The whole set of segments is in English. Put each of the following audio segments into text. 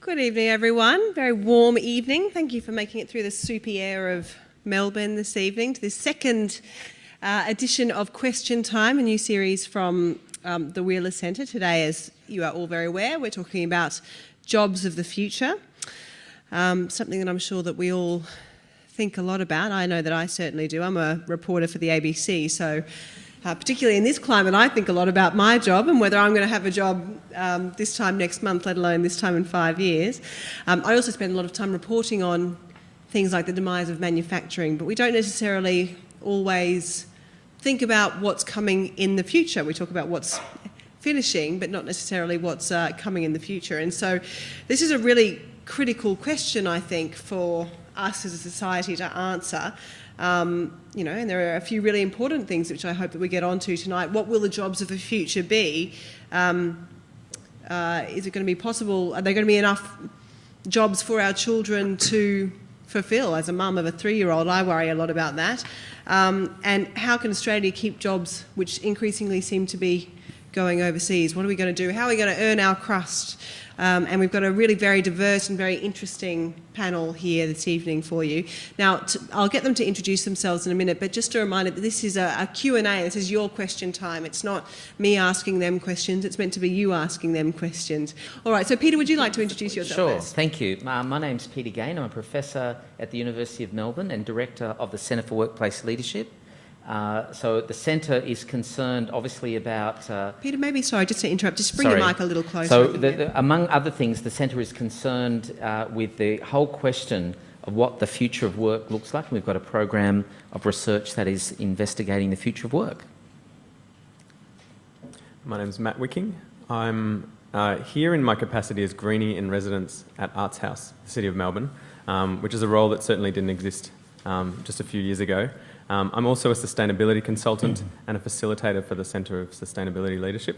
Good evening, everyone. Very warm evening. Thank you for making it through the soupy air of Melbourne this evening to this second edition of Question Time, a new series from the Wheeler Centre. Today, as you are all very aware, we're talking about jobs of the future, something that I'm sure that we all think a lot about. I know that I certainly do. I'm a reporter for the ABC, so particularly in this climate, I think a lot about my job and whether I'm going to have a job this time next month, let alone this time in 5 years. I also spend a lot of time reporting on things like the demise of manufacturing, but we don't necessarily always think about what's coming in the future. We talk about what's finishing, but not necessarily what's coming in the future. And so this is a really critical question, I think, for us as a society to answer. And there are a few really important things which I hope that we get onto tonight. What will the jobs of the future be? Is it going to be possible? Are there going to be enough jobs for our children to fulfil? As a mum of a 3-year-old, I worry a lot about that. And how can Australia keep jobs which increasingly seem to be going overseas? What are we going to do? How are we going to earn our crust? And we've got a really very diverse and very interesting panel here this evening for you. Now, I'll get them to introduce themselves in a minute, but just a reminder that this is a Q&A. This is your question time. It's not me asking them questions. It's meant to be you asking them questions. All right, so Peter, would you like to introduce yourself first? Sure, thank you. My name's Peter Gain. I'm a professor at the University of Melbourne and director of the Centre for Workplace Leadership. So the centre is concerned, obviously, about... Peter, maybe, sorry, just to interrupt, just bring your mic a little closer. So among other things, the centre is concerned with the whole question of what the future of work looks like. We've got a program of research that is investigating the future of work. My name's Matt Wicking. I'm here in my capacity as Greenie in Residence at Arts House, the City of Melbourne, which is a role that certainly didn't exist just a few years ago. I'm also a sustainability consultant and a facilitator for the Centre of Sustainability Leadership,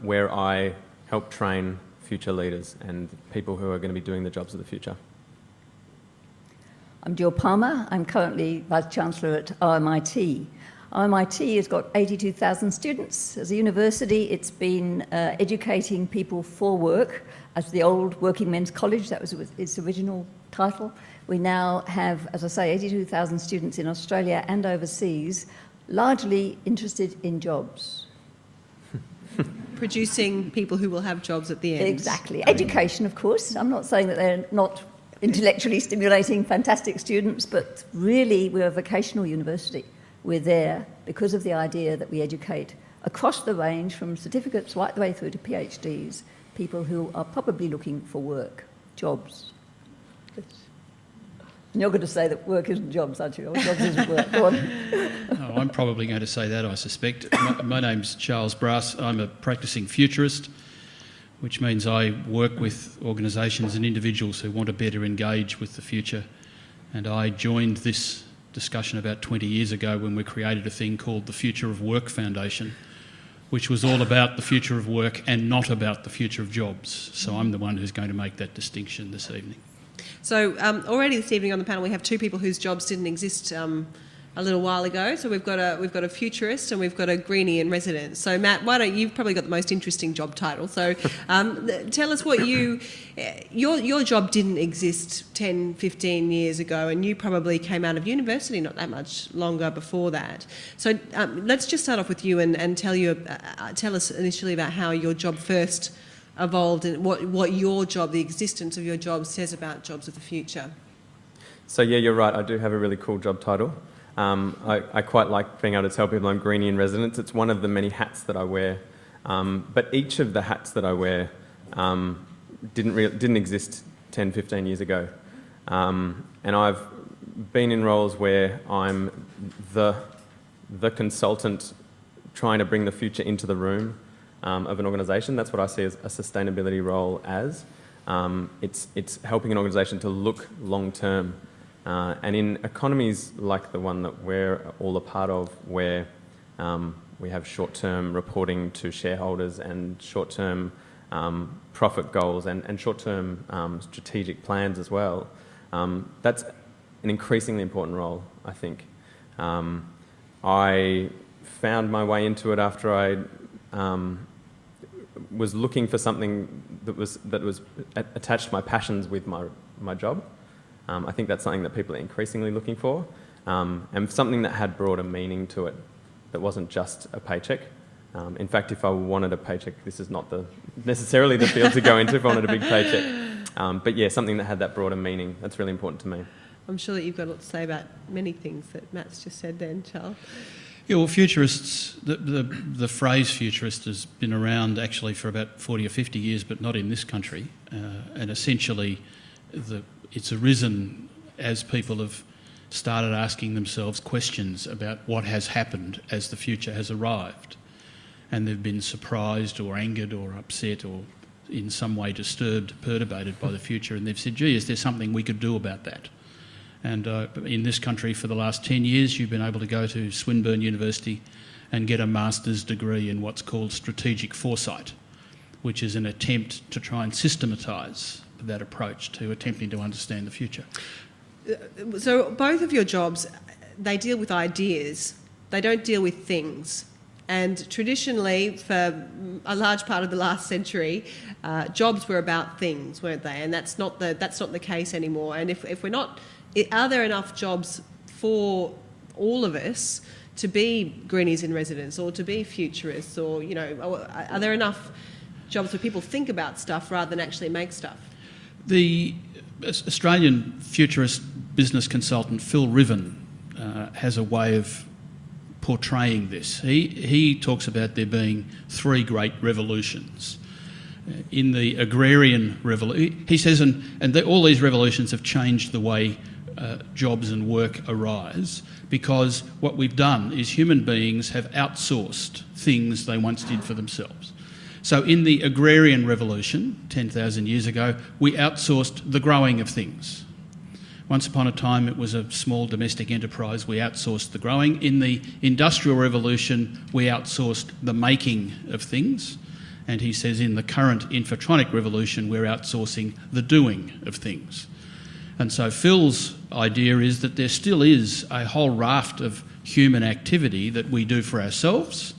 where I help train future leaders and people who are going to be doing the jobs of the future. I'm Jill Palmer. I'm currently Vice-Chancellor at RMIT. RMIT has got 82,000 students. As a university, it's been educating people for work as the old Working Men's College. That was its original title. We now have, as I say, 82,000 students in Australia and overseas, largely interested in jobs. Producing people who will have jobs at the end. Exactly. Education, of course. I'm not saying that they're not intellectually stimulating, fantastic students, but really we're a vocational university. We're there because of the idea that we educate across the range from certificates right the way through to PhDs, people who are probably looking for work, jobs. And you're going to say that work isn't jobs, aren't you? Or jobs isn't work. Go on. Oh, I'm probably going to say that, I suspect. My name's Charles Brass. I'm a practising futurist, which means I work with organisations and individuals who want to better engage with the future. And I joined this discussion about 20 years ago when we created a thing called the Future of Work Foundation, which was all about the future of work and not about the future of jobs. So I'm the one who's going to make that distinction this evening. So already this evening on the panel we have two people whose jobs didn't exist a little while ago. So we've got a futurist and we've got a Greenie in Residence. So Matt, you've probably got the most interesting job title. So tell us what your job didn't exist 10, 15 years ago, and you probably came out of university not that much longer before that. So let's just start off with you and tell us initially about how your job first evolved and what your job, the existence of your job, says about jobs of the future. So yeah, you're right, I do have a really cool job title. I quite like being able to tell people I'm Greenie in Residence. It's one of the many hats that I wear. But each of the hats that I wear didn't exist 10, 15 years ago. And I've been in roles where I'm the consultant trying to bring the future into the room of an organisation. That's what I see as a sustainability role as. It's helping an organisation to look long term. And in economies like the one that we're all a part of, where we have short-term reporting to shareholders and short-term profit goals and short-term strategic plans as well, that's an increasingly important role, I think. I found my way into it after I was looking for something that was attached to my passions with my job. I think that's something that people are increasingly looking for, and something that had broader meaning to it, that wasn't just a paycheck. In fact, if I wanted a paycheck, this is not necessarily the field to go into if I wanted a big paycheck. But yeah, something that had that broader meaning, that's really important to me. I'm sure that you've got a lot to say about many things that Matt's just said then, Charles. Yeah, well, futurists, the phrase futurist has been around actually for about 40 or 50 years, but not in this country. And essentially, it's arisen as people have started asking themselves questions about what has happened as the future has arrived. And they've been surprised or angered or upset or in some way disturbed, perturbated by the future. And they've said, gee, is there something we could do about that? And in this country for the last 10 years, you've been able to go to Swinburne University and get a master's degree in what's called strategic foresight, which is an attempt to try and systematise that approach to attempting to understand the future. So both of your jobs, they deal with ideas. They don't deal with things. And traditionally, for a large part of the last century, jobs were about things, weren't they? And that's not the case anymore. And if we're not, are there enough jobs for all of us to be greenies in residence or to be futurists, or are there enough jobs where people think about stuff rather than actually make stuff? The Australian futurist business consultant Phil Riven has a way of portraying this. He talks about there being three great revolutions. In the agrarian revolution, he says, all these revolutions have changed the way jobs and work arise, because what we've done is human beings have outsourced things they once did for themselves. So in the agrarian revolution, 10,000 years ago, we outsourced the growing of things. Once upon a time, it was a small domestic enterprise. We outsourced the growing. In the Industrial Revolution, we outsourced the making of things. And he says in the current Infotronic Revolution, we're outsourcing the doing of things. And so Phil's idea is that there still is a whole raft of human activity that we do for ourselves,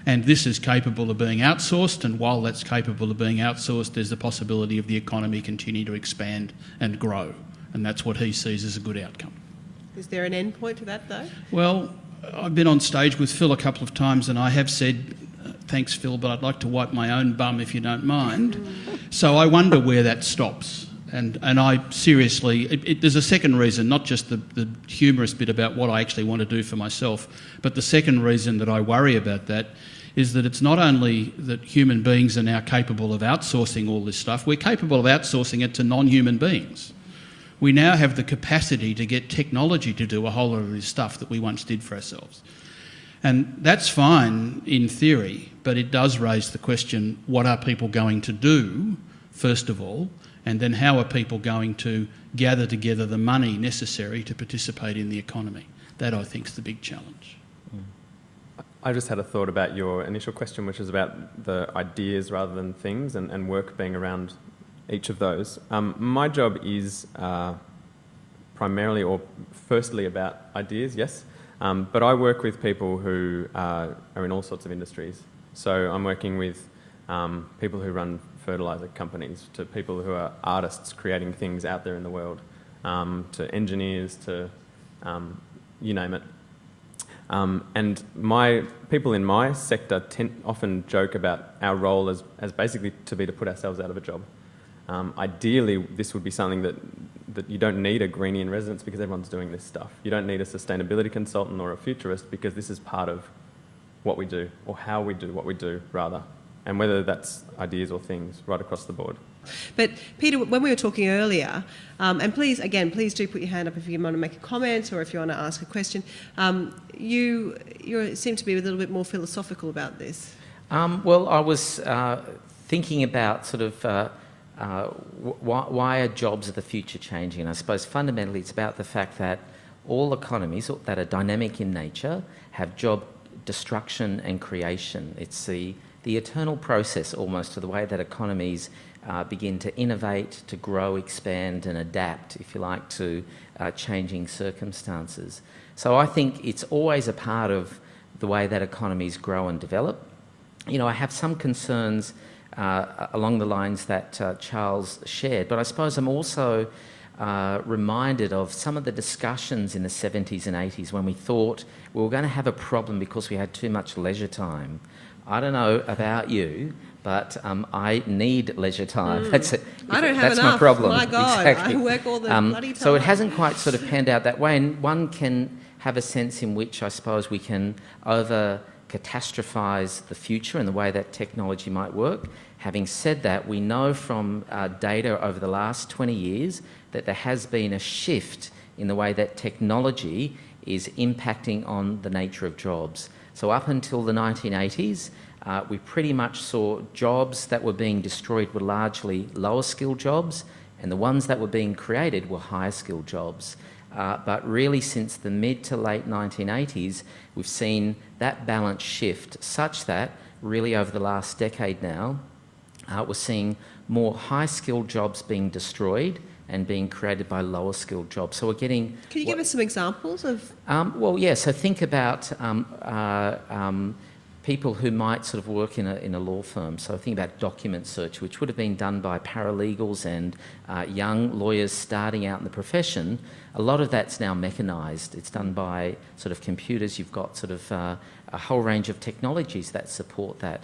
and this is capable of being outsourced, and while that's capable of being outsourced, there's the possibility of the economy continuing to expand and grow. And that's what he sees as a good outcome. Is there an end point to that, though? Well, I've been on stage with Phil a couple of times and I have said, thanks, Phil, but I'd like to wipe my own bum if you don't mind. So I wonder where that stops. And I seriously, there's a second reason, not just the humorous bit about what I actually want to do for myself, but the second reason that I worry about that is that it's not only that human beings are now capable of outsourcing all this stuff, we're capable of outsourcing it to non-human beings. We now have the capacity to get technology to do a whole lot of this stuff that we once did for ourselves. And that's fine in theory, but it does raise the question, what are people going to do, first of all, and then how are people going to gather together the money necessary to participate in the economy? That, I think, is the big challenge. I just had a thought about your initial question, which is about the ideas rather than things, and work being around each of those. My job is primarily or firstly about ideas, yes, but I work with people who are in all sorts of industries. So I'm working with people who run fertiliser companies, to people who are artists creating things out there in the world, to engineers, to you name it. And my people in my sector often joke about our role as basically to put ourselves out of a job. Ideally, this would be something that you don't need a greenie in residence because everyone's doing this stuff. You don't need a sustainability consultant or a futurist because this is part of what we do, or how we do what we do, rather. And whether that's ideas or things, right across the board. But Peter, when we were talking earlier, and please do put your hand up if you want to make a comment or if you want to ask a question. You seem to be a little bit more philosophical about this. Well, I was thinking about sort of why are jobs of the future changing? And I suppose fundamentally it's about the fact that all economies that are dynamic in nature have job destruction and creation. It's the eternal process almost to the way that economies begin to innovate, to grow, expand and adapt, if you like, to changing circumstances. So I think it's always a part of the way that economies grow and develop. You know, I have some concerns along the lines that Charles shared. But I suppose I'm also reminded of some of the discussions in the 70s and 80s when we thought we were going to have a problem because we had too much leisure time. I don't know about you, but I need leisure time. I don't have that's enough. My problem. My God, exactly. I work all the bloody time. So it hasn't quite sort of panned out that way, and one can have a sense in which I suppose we can over-catastrophise the future and the way that technology might work. Having said that, we know from data over the last 20 years that there has been a shift in the way that technology is impacting on the nature of jobs. So up until the 1980s, we pretty much saw jobs that were being destroyed were largely lower skilled jobs, and the ones that were being created were higher skilled jobs. But really since the mid to late 1980s, we've seen that balance shift such that really over the last decade now, we're seeing more high-skilled jobs being destroyed and being created by lower-skilled jobs. So we're getting... Can you give us some examples of... Well, yeah, so think about people who might sort of work in a law firm. So think about document search, which would have been done by paralegals and young lawyers starting out in the profession. A lot of that's now mechanised. It's done by sort of computers. You've got sort of a whole range of technologies that support that.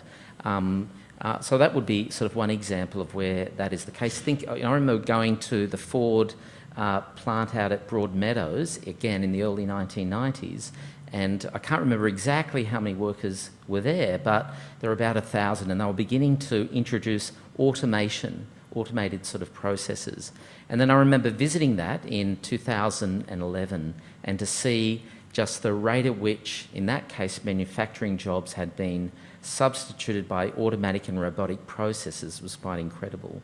So that would be sort of one example of where that is the case. I remember going to the Ford plant out at Broadmeadows, again in the early 1990s, and I can't remember exactly how many workers were there, but there were about 1,000, and they were beginning to introduce automated sort of processes. And then I remember visiting that in 2011 and to see just the rate at which, in that case, manufacturing jobs had been substituted by automatic and robotic processes was quite incredible.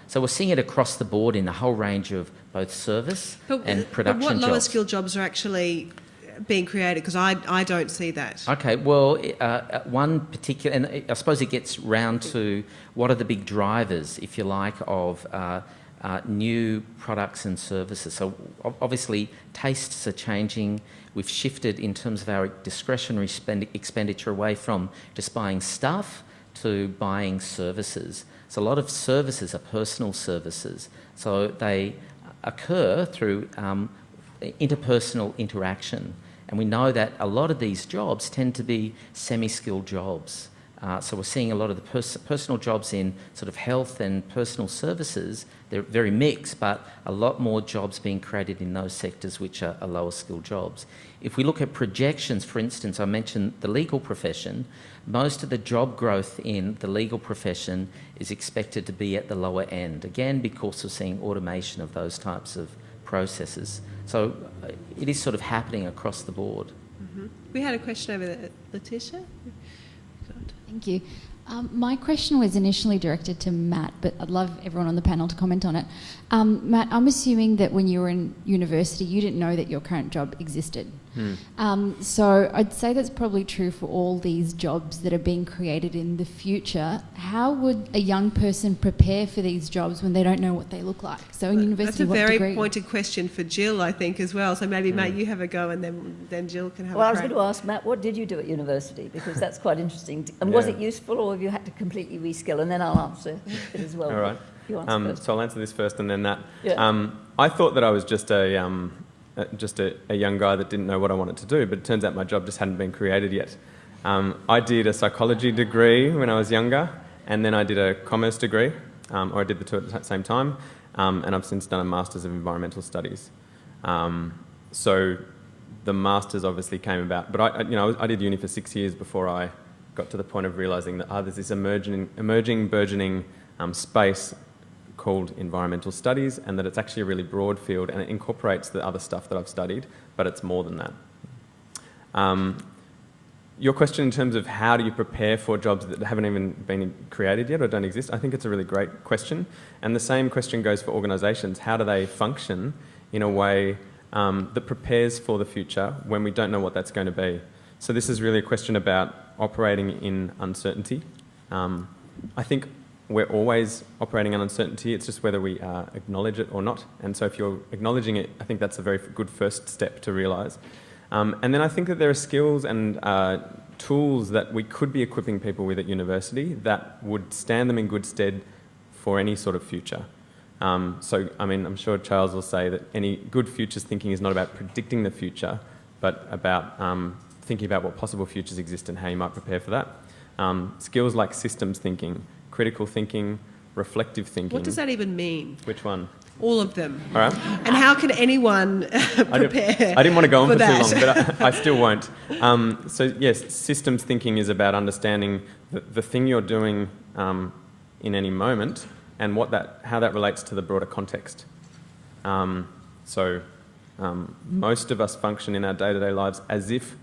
So we're seeing it across the board in a whole range of both service and production jobs. But what lower skilled jobs are actually being created? Because I don't see that. Okay, well, one particular, and I suppose it gets round to what are the big drivers, if you like, of new products and services. So obviously tastes are changing. We've shifted in terms of our discretionary expenditure away from just buying stuff to buying services. So a lot of services are personal services. So they occur through interpersonal interaction. And we know that a lot of these jobs tend to be semi-skilled jobs. So we're seeing a lot of the personal jobs in sort of health and personal services. They're very mixed, but a lot more jobs being created in those sectors which are lower skilled jobs. If we look at projections, for instance, I mentioned the legal profession. Most of the job growth in the legal profession is expected to be at the lower end, again because we're seeing automation of those types of processes. So it is sort of happening across the board. Mm-hmm. We had a question over there. Letitia? Thank you. My question was initially directed to Matt, but I'd love everyone on the panel to comment on it. Matt, I'm assuming that when you were in university, you didn't know that your current job existed. So I'd say that's probably true for all these jobs that are being created in the future. How would a young person prepare for these jobs when they don't know what they look like? So in university, that's a very degree? pointed question for Jill, I think, as well. So maybe, Matt, you have a go and then Jill can have a Well, I was crack. going to ask Matt, what did you do at university? Because that's quite interesting. And was it useful, or have you had to completely reskill? And then I'll answer it as well. All right. You answer first. So I'll answer this first and then that. Yeah. I thought that I was just a young guy that didn't know what I wanted to do, but it turns out my job just hadn't been created yet. I did a psychology degree when I was younger, and then I did a commerce degree, or I did the two at the same time, and I've since done a Masters of Environmental Studies. So the Masters obviously came about, but I did uni for 6 years before I got to the point of realising that there's this emerging, burgeoning space called environmental studies, and that it's actually a really broad field and it incorporates the other stuff that I've studied, but it's more than that. Your question in terms of how do you prepare for jobs that haven't even been created yet or don't exist, I think it's a really great question. And the same question goes for organisations. How do they function in a way that prepares for the future when we don't know what that's going to be? So this is really a question about operating in uncertainty. I think we're always operating in uncertainty. It's just whether we acknowledge it or not. And so if you're acknowledging it, I think that's a very good first step to realise. And then I think that there are skills and tools that we could be equipping people with at university that would stand them in good stead for any sort of future. So, I mean, I'm sure Charles will say that any good futures thinking is not about predicting the future, but about thinking about what possible futures exist and how you might prepare for that. Skills like systems thinking, critical thinking, reflective thinking. What does that even mean? Which one? All of them. All right. And how can anyone prepare? I didn't want to go on for that? too long, but I still won't. So yes, systems thinking is about understanding the thing you're doing in any moment and how that relates to the broader context. Most of us function in our day-to-day lives as if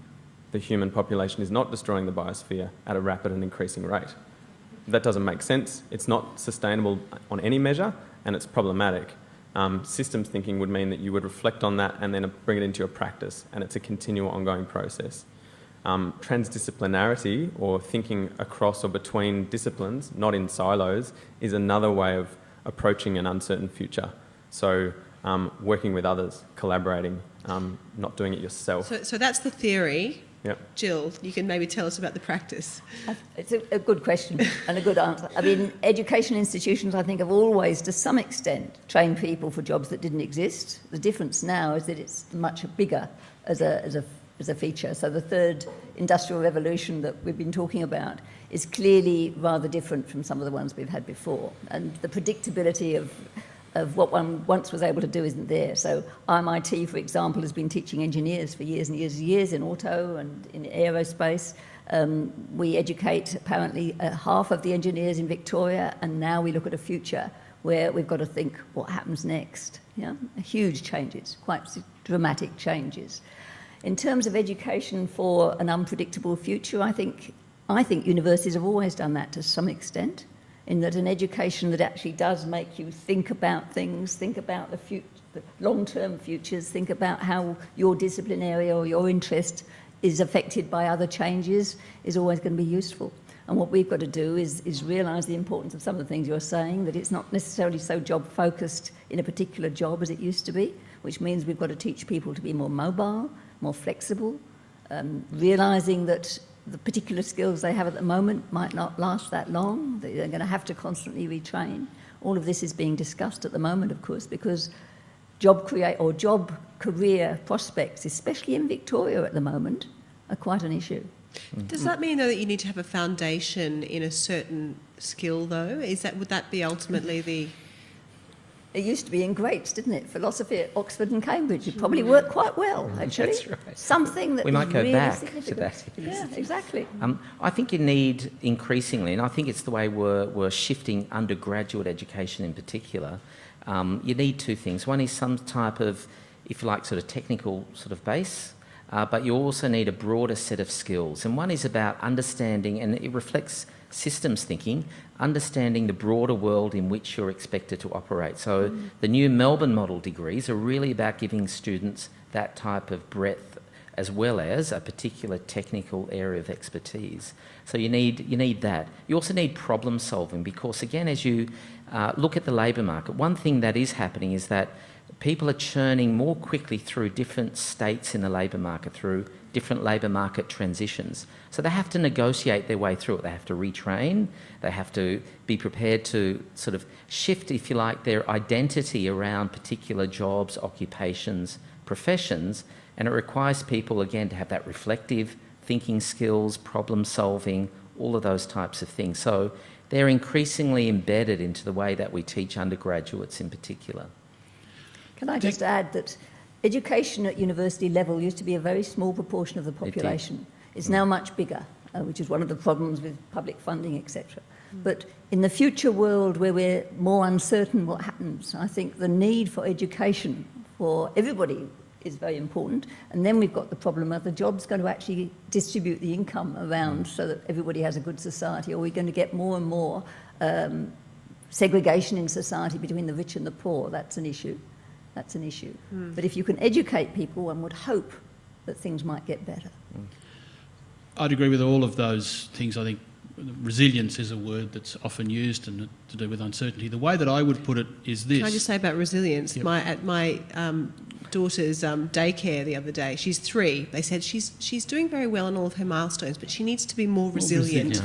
the human population is not destroying the biosphere at a rapid and increasing rate. That doesn't make sense. It's not sustainable on any measure, and it's problematic. Systems thinking would mean that you would reflect on that and then bring it into your practice, and it's a continual, ongoing process. Transdisciplinarity, or thinking across or between disciplines, not in silos, is another way of approaching an uncertain future. So working with others, collaborating, not doing it yourself. So that's the theory. Yep. Jill, you can maybe tell us about the practice. It's a good question and a good answer. I mean, education institutions, I think, have always, to some extent, trained people for jobs that didn't exist. The difference now is that it's much bigger as a feature. So the third industrial revolution that we've been talking about is clearly rather different from some of the ones we've had before. And the predictability of what one once was able to do isn't there. So RMIT, for example, has been teaching engineers for years and years and years in auto and in aerospace. We educate apparently half of the engineers in Victoria, and now we look at a future where we've got to think what happens next. Yeah? Huge changes, quite dramatic changes. In terms of education for an unpredictable future, I think universities have always done that to some extent, in that an education that actually does make you think about things, think about the long-term futures, think about how your discipline area or your interest is affected by other changes, is always going to be useful. And what we've got to do is realise the importance of some of the things you're saying, that it's not necessarily so job-focused in a particular job as it used to be, which means we've got to teach people to be more mobile, more flexible, realising that the particular skills they have at the moment might not last that long. They're going to have to constantly retrain. All of this is being discussed at the moment, of course, because job career prospects, especially in Victoria at the moment, are quite an issue. Does that mean, though, that you need to have a foundation in a certain skill, though? Would that be ultimately the... It used to be in greats, didn't it? Philosophy at Oxford and Cambridge. It probably worked quite well, actually. That's right. Something that we might go really back significant. to that. Yeah, exactly. I think you need increasingly, and I think it's the way we're shifting undergraduate education in particular, you need two things. One is some type of, if you like, sort of technical sort of base, but you also need a broader set of skills. And one is about understanding, and it reflects systems thinking, understanding the broader world in which you're expected to operate. So the new Melbourne model degrees are really about giving students that type of breadth as well as a particular technical area of expertise. So you need that. You also need problem solving because, again, as you look at the labour market, one thing that is happening is that people are churning more quickly through different states in the labour market, through different labour market transitions. So they have to negotiate their way through it. They have to retrain. They have to be prepared to sort of shift, if you like, their identity around particular jobs, occupations, professions. And it requires people, again, to have that reflective thinking skills, problem solving, all of those types of things. So they're increasingly embedded into the way that we teach undergraduates in particular. Can I just add that education at university level used to be a very small proportion of the population. It's now much bigger, which is one of the problems with public funding, etc. But in the future world where we're more uncertain what happens, I think the need for education for everybody is very important. And then we've got the problem of the job's going to actually distribute the income around so that everybody has a good society, or we're going to get more and more segregation in society between the rich and the poor. That's an issue. That's an issue. But if you can educate people, one would hope that things might get better. I'd agree with all of those things. I think resilience is a word that's often used and to do with uncertainty. The way that I would put it is this. Can I just say about resilience? Yep. At my daughter's daycare the other day, she's 3. They said she's doing very well in all of her milestones, but she needs to be more resilient.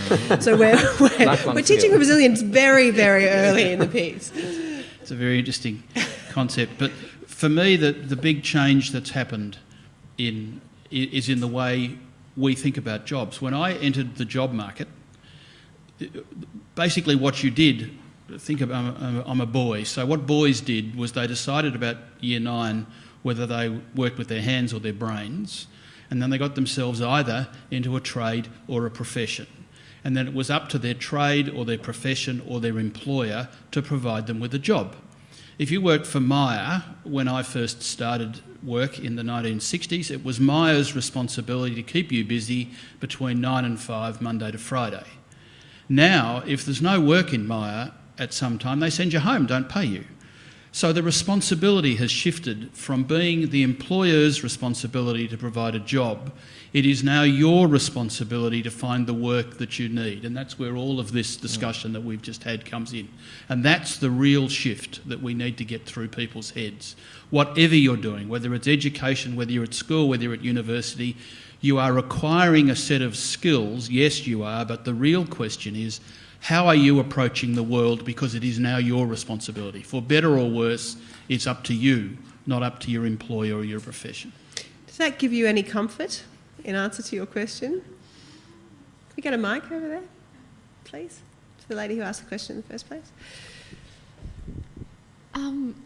So we're teaching her resilience very, very early in the piece. It's a very interesting concept. But for me, the big change that's happened is in the way we think about jobs. When I entered the job market, basically what you did, I'm a boy, so what boys did was they decided about year 9 whether they worked with their hands or their brains, and then they got themselves either into a trade or a profession. And then it was up to their trade or their profession or their employer to provide them with a job. If you worked for Myer, when I first started work in the 1960s, it was Myer's responsibility to keep you busy between 9 and 5, Monday to Friday. Now, if there's no work in Myer at some time, they send you home, don't pay you. So the responsibility has shifted from being the employer's responsibility to provide a job. It is now your responsibility to find the work that you need. And that's where all of this discussion that we've just had comes in. And that's the real shift that we need to get through people's heads. Whatever you're doing, whether it's education, whether you're at school, whether you're at university, you are acquiring a set of skills. Yes, you are. But the real question is, how are you approaching the world? Because it is now your responsibility. For better or worse, it's up to you, not up to your employer or your profession. Does that give you any comfort in answer to your question? Can we get a mic over there, please, to the lady who asked the question in the first place?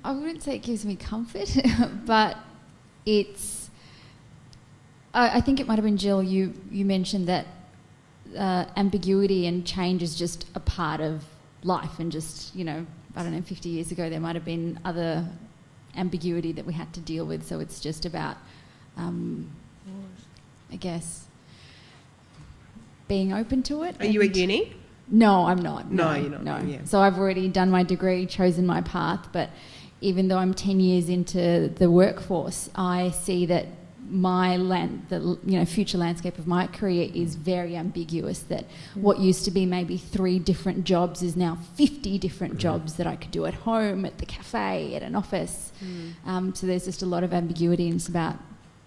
I wouldn't say it gives me comfort, but it's... I think it might have been Jill, you mentioned that ambiguity and change is just a part of life, and just, 50 years ago there might have been other ambiguity that we had to deal with, so it's just about, I guess, being open to it. Are you at uni? No, I'm not. No, you're not. No. Yeah. So I've already done my degree, chosen my path, but even though I'm 10 years into the workforce, I see that the future landscape of my career is very ambiguous, that what used to be maybe 3 different jobs is now 50 different jobs that I could do at home, at the cafe, at an office. So there's just a lot of ambiguity, and it's about,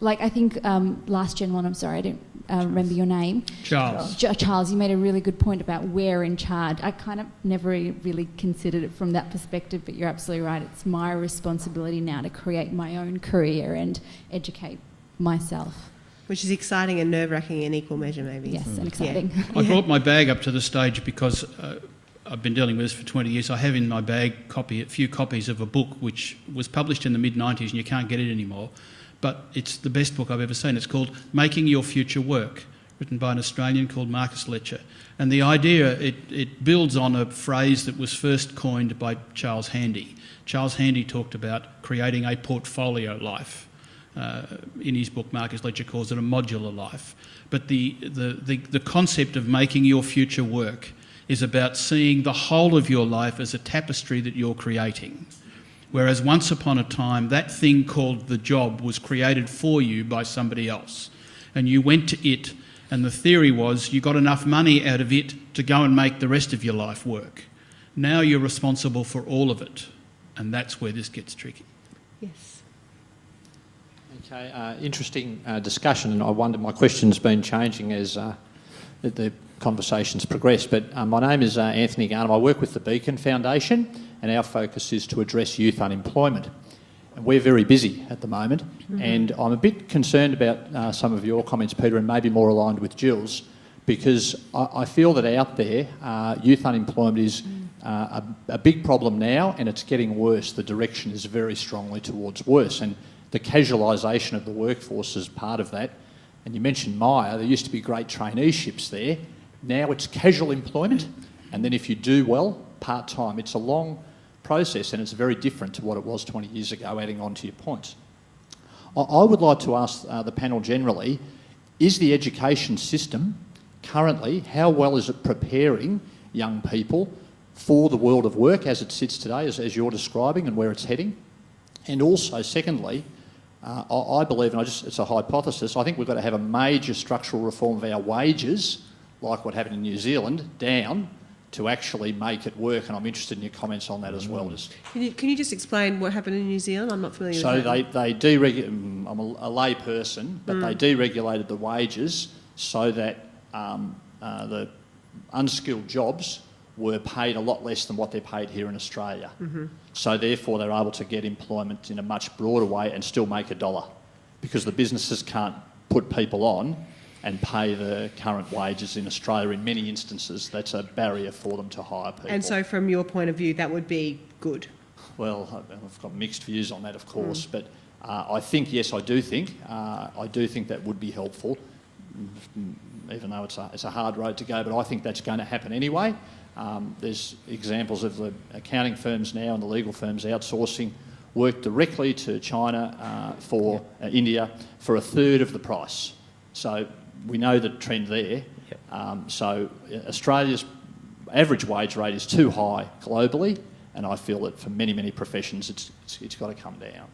I think last gentleman, I'm sorry, I don't remember your name. Charles. Charles, you made a really good point about we're in charge. I kind of never really considered it from that perspective, but you're absolutely right. It's my responsibility now to create my own career and educate myself. Which is exciting and nerve-wracking in equal measure, maybe. Yes, and exciting. I brought my bag up to the stage because I've been dealing with this for 20 years. I have in my bag a few copies of a book which was published in the mid-90s, and you can't get it anymore. But it's the best book I've ever seen. It's called Making Your Future Work, written by an Australian called Marcus Letcher. And the idea, it builds on a phrase that was first coined by Charles Handy. Charles Handy talked about creating a portfolio life. In his book, Marcus Letcher calls it a modular life. But the concept of making your future work is about seeing the whole of your life as a tapestry that you're creating. Whereas once upon a time, that thing called the job was created for you by somebody else. And you went to it, and the theory was you got enough money out of it to go and make the rest of your life work. Now you're responsible for all of it. And that's where this gets tricky. Yes. Okay, interesting discussion, and I wonder, my question's been changing as the conversation's progressed, but my name is Anthony Garnham. I work with the Beacon Foundation, and our focus is to address youth unemployment. And we're very busy at the moment, and I'm a bit concerned about some of your comments, Peter, and maybe more aligned with Jill's, because I feel that out there, youth unemployment is a big problem now, and it's getting worse. The direction is very strongly towards worse, and the casualisation of the workforce is part of that. And you mentioned Myer, there used to be great traineeships there. Now it's casual employment, and then if you do well, part-time. It's a long process, and it's very different to what it was 20 years ago, adding on to your points. I would like to ask the panel generally, is the education system currently, how well is it preparing young people for the world of work as it sits today, as you're describing, and where it's heading? And also, secondly, I believe, and it's a hypothesis, I think we've got to have a major structural reform of our wages like what happened in New Zealand, down to actually make it work. And I'm interested in your comments on that as well. Can you just explain what happened in New Zealand? I'm not familiar So with that. they deregulated, I'm a lay person, but they deregulated the wages so that the unskilled jobs were paid a lot less than what they're paid here in Australia. So therefore they're able to get employment in a much broader way and still make a dollar, because the businesses can't put people on and pay the current wages in Australia. In many instances, that's a barrier for them to hire people. And so from your point of view, that would be good? Well, I've got mixed views on that, of course, but I think, yes, I do think that would be helpful, even though it's a hard road to go, but I think that's going to happen anyway. There's examples of the accounting firms now and the legal firms outsourcing work directly to China for India for a third of the price. So we know the trend there. So Australia's average wage rate is too high globally, and I feel that for many, many professions it's got to come down.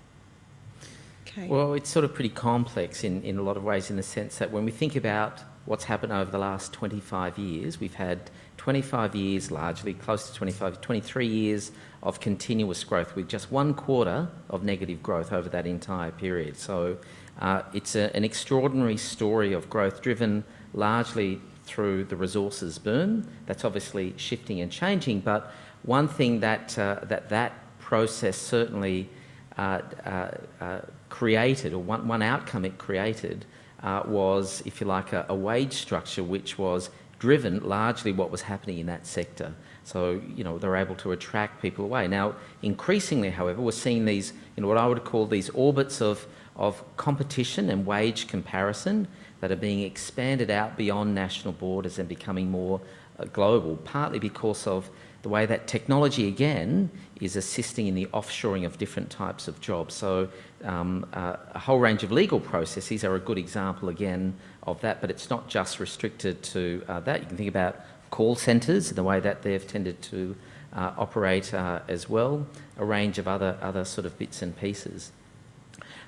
Okay. Well, it's sort of pretty complex in a lot of ways, in the sense that when we think about what's happened over the last 25 years, we've had 25 years, largely close to 23 years of continuous growth, with just 1 quarter of negative growth over that entire period. So it's an extraordinary story of growth, driven largely through the resources boom. That's obviously shifting and changing, but one thing that that process certainly created, or one outcome it created, was, if you like, a wage structure which was driven largely what was happening in that sector. So, they're able to attract people away. Now, increasingly, however, we're seeing these, what I would call these orbits of competition and wage comparison that are being expanded out beyond national borders and becoming more global, partly because of the way that technology, again, is assisting in the offshoring of different types of jobs. So a whole range of legal processes are a good example, again, of that, but it's not just restricted to that. You can think about call centres and the way that they've tended to operate as well, a range of other sort of bits and pieces.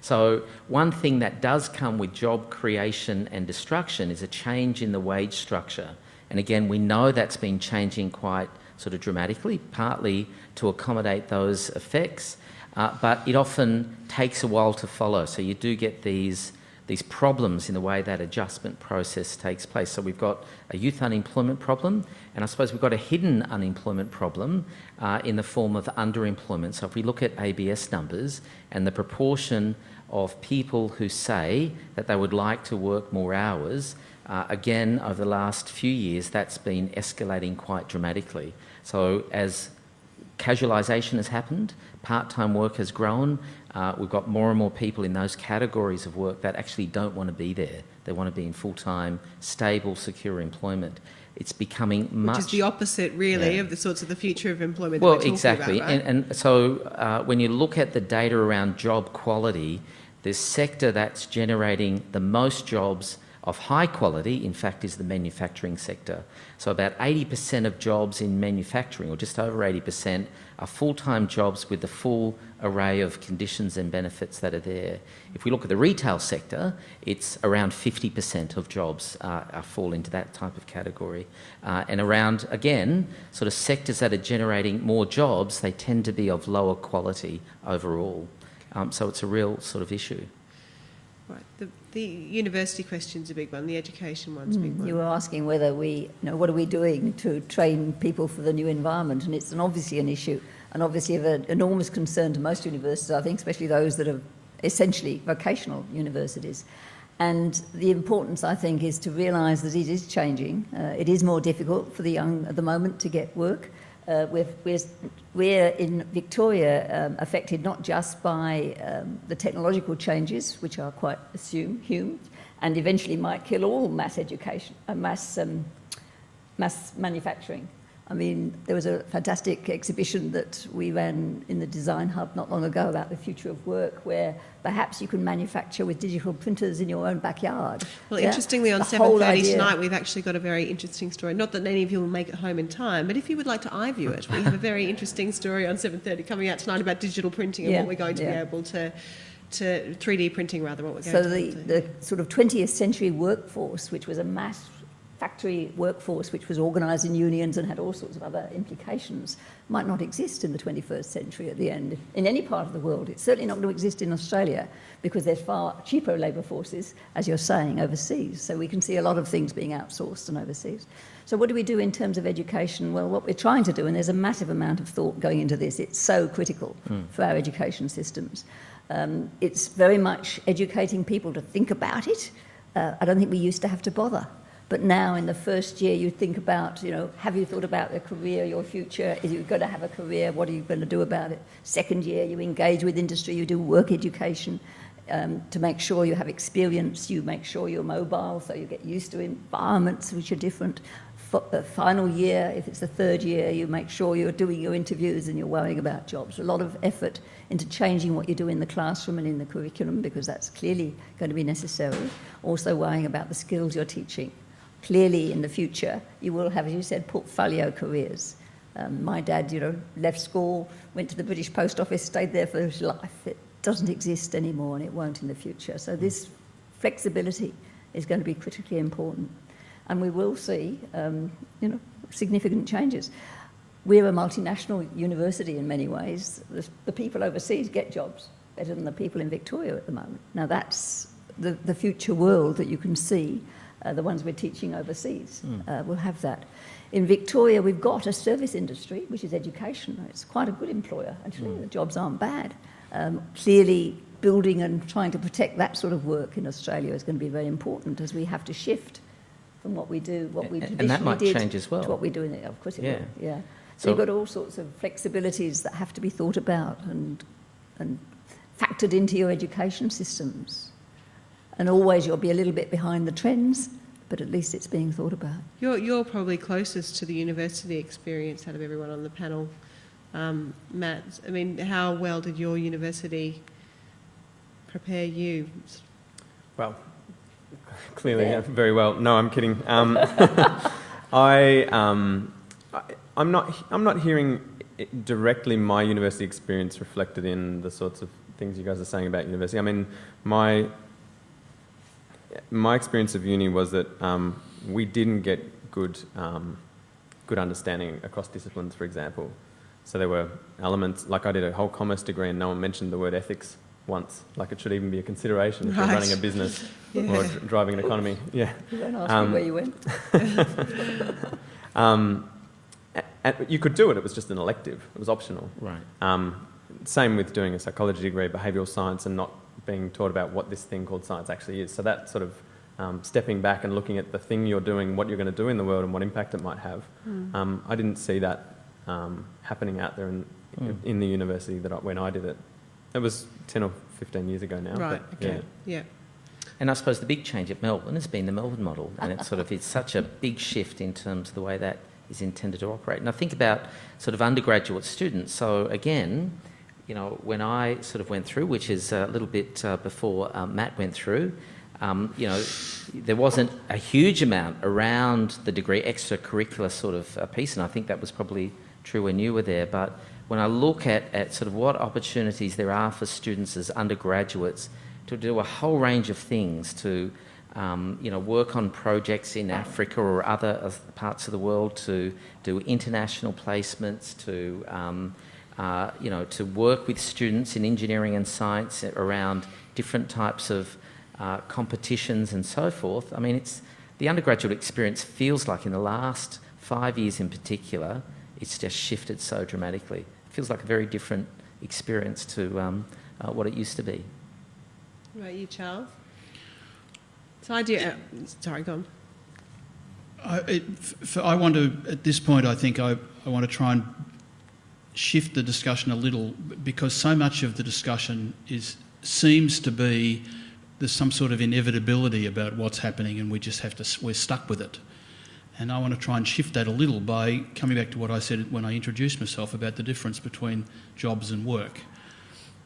So one thing that does come with job creation and destruction is a change in the wage structure. And again, we know that's been changing quite sort of dramatically, partly to accommodate those effects, but it often takes a while to follow. So you do get these problems in the way that adjustment process takes place. So we've got a youth unemployment problem, and I suppose we've got a hidden unemployment problem in the form of underemployment. So if we look at ABS numbers and the proportion of people who say that they would like to work more hours, again, over the last few years, that's been escalating quite dramatically. So as casualisation has happened, part-time work has grown, we've got more and more people in those categories of work that actually don't want to be there. They want to be in full-time, stable, secure employment. It's becoming much... Which is the opposite, really, of the sorts of the future of employment well, that we're talking exactly. about, right? And so when you look at the data around job quality, the sector that's generating the most jobs of high quality, in fact, is the manufacturing sector. So about 80% of jobs in manufacturing, or just over 80%, are full-time jobs with the full array of conditions and benefits that are there. If we look at the retail sector, it's around 50% of jobs fall into that type of category. And around, again, sort of sectors that are generating more jobs, they tend to be of lower quality overall. So it's a real sort of issue. Right. The university question's a big one. The education one's a big one. You were asking whether what are we doing to train people for the new environment, and it's obviously an issue, and obviously of an enormous concern to most universities, I think, especially those that are essentially vocational universities. And the importance, I think, is to realise that it is changing. It is more difficult for the young at the moment to get work. We're in Victoria affected not just by the technological changes, which are quite assumed, and eventually might kill all mass education, mass manufacturing. I mean, there was a fantastic exhibition that we ran in the Design Hub not long ago about the future of work, where perhaps you can manufacture with digital printers in your own backyard. Well, interestingly, on 7:30 tonight, we've actually got a very interesting story. Not that any of you will make it home in time, but if you would like to iView it, we have a very interesting story on 7:30 coming out tonight about digital printing and what we're going to be able to 3D printing, rather, what we're going to be able to do. So the sort of 20th century workforce, which was a mass factory workforce, which was organised in unions and had all sorts of other implications, might not exist in the 21st century at the end. In any part of the world, it's certainly not going to exist in Australia because there's far cheaper labour forces, as you're saying, overseas. So we can see a lot of things being outsourced and overseas. So what do we do in terms of education? Well, what we're trying to do, and there's a massive amount of thought going into this, it's so critical for our education systems. It's very much educating people to think about it. I don't think we used to have to bother. But now in the first year you think about, have you thought about your career, your future? Are you going to have a career? What are you going to do about it? Second year you engage with industry, you do work education to make sure you have experience, you make sure you're mobile so you get used to environments which are different. Final year, if it's the third year, you make sure you're doing your interviews and you're worrying about jobs. A lot of effort into changing what you do in the classroom and in the curriculum because that's clearly going to be necessary. Also worrying about the skills you're teaching. Clearly in the future you will have, as you said, portfolio careers. My dad, left school, went to the British Post Office, stayed there for his life. It doesn't exist anymore and it won't in the future. So this flexibility is going to be critically important. And we will see, significant changes. We're a multinational university in many ways. The people overseas get jobs better than the people in Victoria at the moment. Now that's the future world that you can see. The ones we're teaching overseas will have that. In Victoria, we've got a service industry, which is education. It's quite a good employer, actually. The jobs aren't bad. Clearly, building and trying to protect that sort of work in Australia is going to be very important as we have to shift from what we do, what we traditionally and that might did change as well. to what we do in it. Of course it will, yeah. So So you've got all sorts of flexibilities that have to be thought about and factored into your education systems. And always you'll be a little bit behind the trends, but at least it's being thought about. You're probably closest to the university experience out of everyone on the panel, Matt. I mean, how well did your university prepare you? Well, clearly, very well. No, I'm kidding. I'm not hearing directly my university experience reflected in the sorts of things you guys are saying about university. I mean, my experience of uni was that we didn't get good understanding across disciplines, for example. So there were elements, like I did a whole commerce degree and no one mentioned the word ethics once. Like it should even be a consideration if you're running a business or driving an economy. Yeah. You don't ask me where you went. And you could do it, it was just an elective. It was optional. Right. Same with doing a psychology degree, behavioural science, and not being taught about what this thing called science actually is. So that sort of stepping back and looking at the thing you're doing, what you're going to do in the world and what impact it might have. I didn't see that happening out there in the university when I did it. It was 10 or 15 years ago now. Right, but, okay, yeah. And I suppose the big change at Melbourne has been the Melbourne model, and it's such a big shift in terms of the way that is intended to operate. And I think about sort of undergraduate students. So again, when I sort of went through, which is a little bit before Matt went through, there wasn't a huge amount around the degree extracurricular sort of piece, and I think that was probably true when you were there. But when I look at sort of what opportunities there are for students as undergraduates to do a whole range of things, to work on projects in Africa or other parts of the world, to do international placements, to work with students in engineering and science around different types of competitions and so forth. I mean, the undergraduate experience feels like in the last 5 years in particular, it's just shifted so dramatically. It feels like a very different experience to what it used to be. What about you, Charles? So sorry, go on. I want to, at this point, I think I want to try and shift the discussion a little, because so much of the discussion seems to be there's some sort of inevitability about what's happening and we're stuck with it. And I want to try and shift that a little by coming back to what I said when I introduced myself about the difference between jobs and work.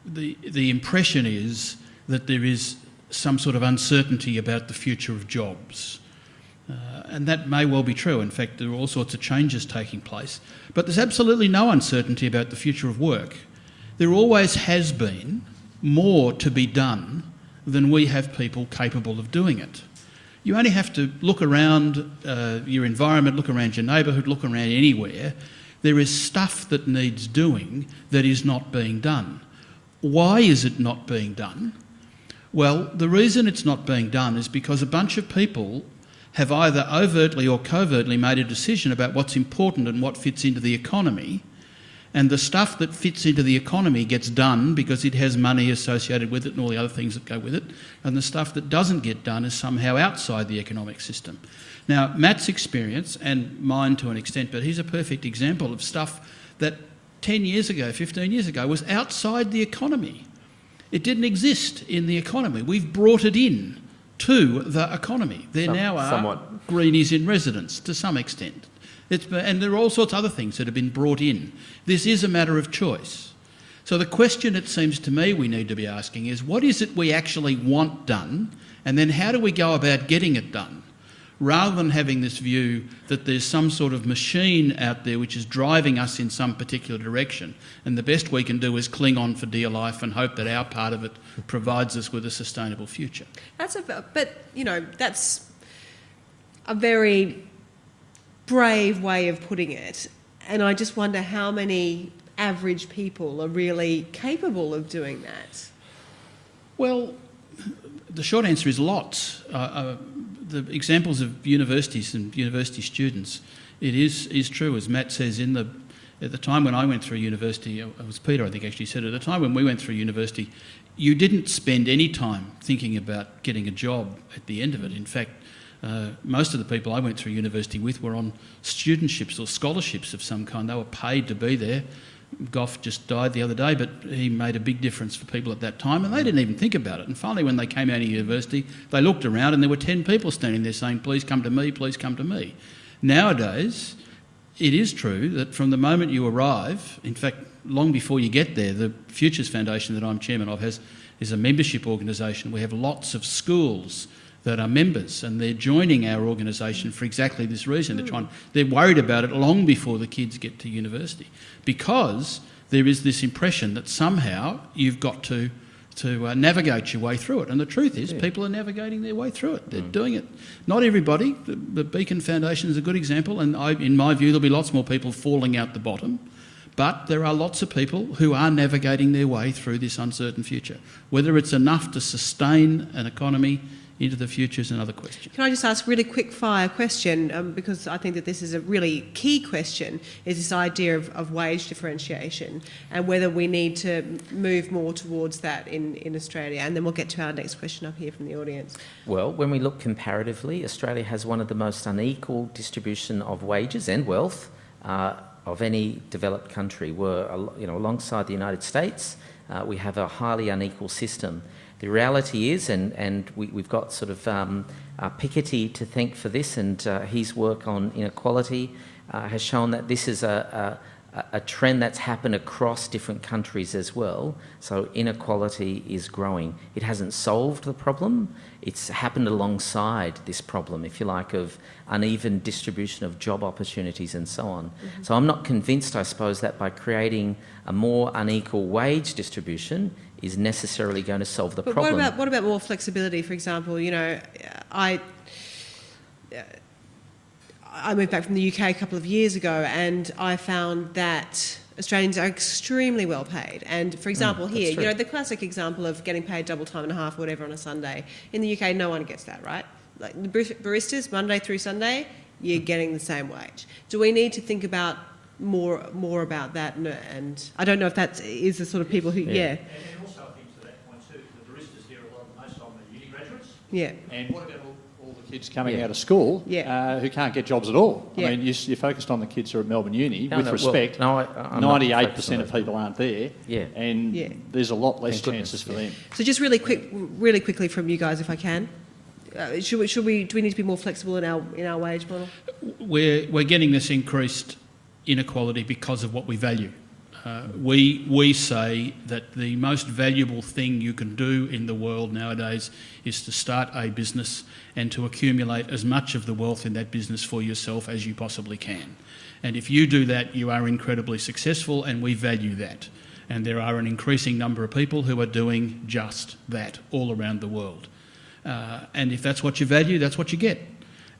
The impression is that there is some sort of uncertainty about the future of jobs. And that may well be true. In fact, there are all sorts of changes taking place. But there's absolutely no uncertainty about the future of work. There always has been more to be done than we have people capable of doing it. You only have to look around your environment, look around your neighbourhood, look around anywhere. There is stuff that needs doing that is not being done. Why is it not being done? Well, the reason it's not being done is because a bunch of people have either overtly or covertly made a decision about what's important and what fits into the economy, and the stuff that fits into the economy gets done because it has money associated with it and all the other things that go with it, and the stuff that doesn't get done is somehow outside the economic system. Now, Matt's experience, and mine to an extent, but he's a perfect example of stuff that 10 years ago, 15 years ago, was outside the economy. It didn't exist in the economy. We've brought it in to the economy. There now are somewhat. greenies in residence to some extent. And there are all sorts of other things that have been brought in. This is a matter of choice. So the question, it seems to me, we need to be asking is, what is it we actually want done, and then how do we go about getting it done? Rather than having this view that there's some sort of machine out there which is driving us in some particular direction, and the best we can do is cling on for dear life and hope that our part of it provides us with a sustainable future. That's a very brave way of putting it, and I just wonder how many average people are really capable of doing that. Well, the short answer is lots. The examples of universities and university students, it is true, as Matt says, at the time when I went through university, it was Peter I think actually said, at the time when we went through university, you didn't spend any time thinking about getting a job at the end of it. In fact, most of the people I went through university with were on studentships or scholarships of some kind. They were paid to be there. Gough just died the other day, but he made a big difference for people at that time, and they didn't even think about it. And finally, when they came out of university, they looked around and there were 10 people standing there saying, please come to me, please come to me. Nowadays, it is true that from the moment you arrive, in fact, long before you get there, the Futures Foundation that I'm chairman of is a membership organisation. We have lots of schools that are members, and they're joining our organisation for exactly this reason. They're worried about it long before the kids get to university, because there is this impression that somehow you've got to navigate your way through it. And the truth is, people are navigating their way through it. They're doing it. Not everybody. The Beacon Foundation is a good example, and in my view, there'll be lots more people falling out the bottom. But there are lots of people who are navigating their way through this uncertain future. Whether it's enough to sustain an economy into the future is another question. Can I just ask a really quick fire question, because I think that this is a really key question, is this idea of wage differentiation and whether we need to move more towards that in Australia. And then we'll get to our next question up here from the audience. Well, when we look comparatively, Australia has one of the most unequal distribution of wages and wealth of any developed country. We're, alongside the United States, we have a highly unequal system. The reality is, and we've got sort of Piketty to thank for this, and his work on inequality has shown that this is a trend that's happened across different countries as well. So inequality is growing. It hasn't solved the problem. It's happened alongside this problem, if you like, of uneven distribution of job opportunities and so on. Mm-hmm. So I'm not convinced, I suppose, that by creating a more unequal wage distribution is necessarily going to solve the problem. What about more flexibility? For example, I moved back from the UK a couple of years ago, and I found that Australians are extremely well paid. And for example, here, the classic example of getting paid double time and a half or whatever on a Sunday. In the UK, no one gets that, right? Like the baristas, Monday through Sunday, you're getting the same wage. Do we need to think about more about that? And I don't know if that is the sort of people who, And also I think to that point too, the baristas here, most of them are uni graduates. Yeah. And what about all the kids coming out of school who can't get jobs at all? Yeah. I mean, you're focused on the kids who are at Melbourne Uni. I'm 98% of people aren't there. Yeah. And there's a lot less chances for them. So just really quickly from you guys, if I can. Do we need to be more flexible in our wage model? We're getting this increased inequality because of what we value. We say that the most valuable thing you can do in the world nowadays is to start a business and to accumulate as much of the wealth in that business for yourself as you possibly can. And if you do that, you are incredibly successful, and we value that. And there are an increasing number of people who are doing just that all around the world. And if that's what you value, that's what you get.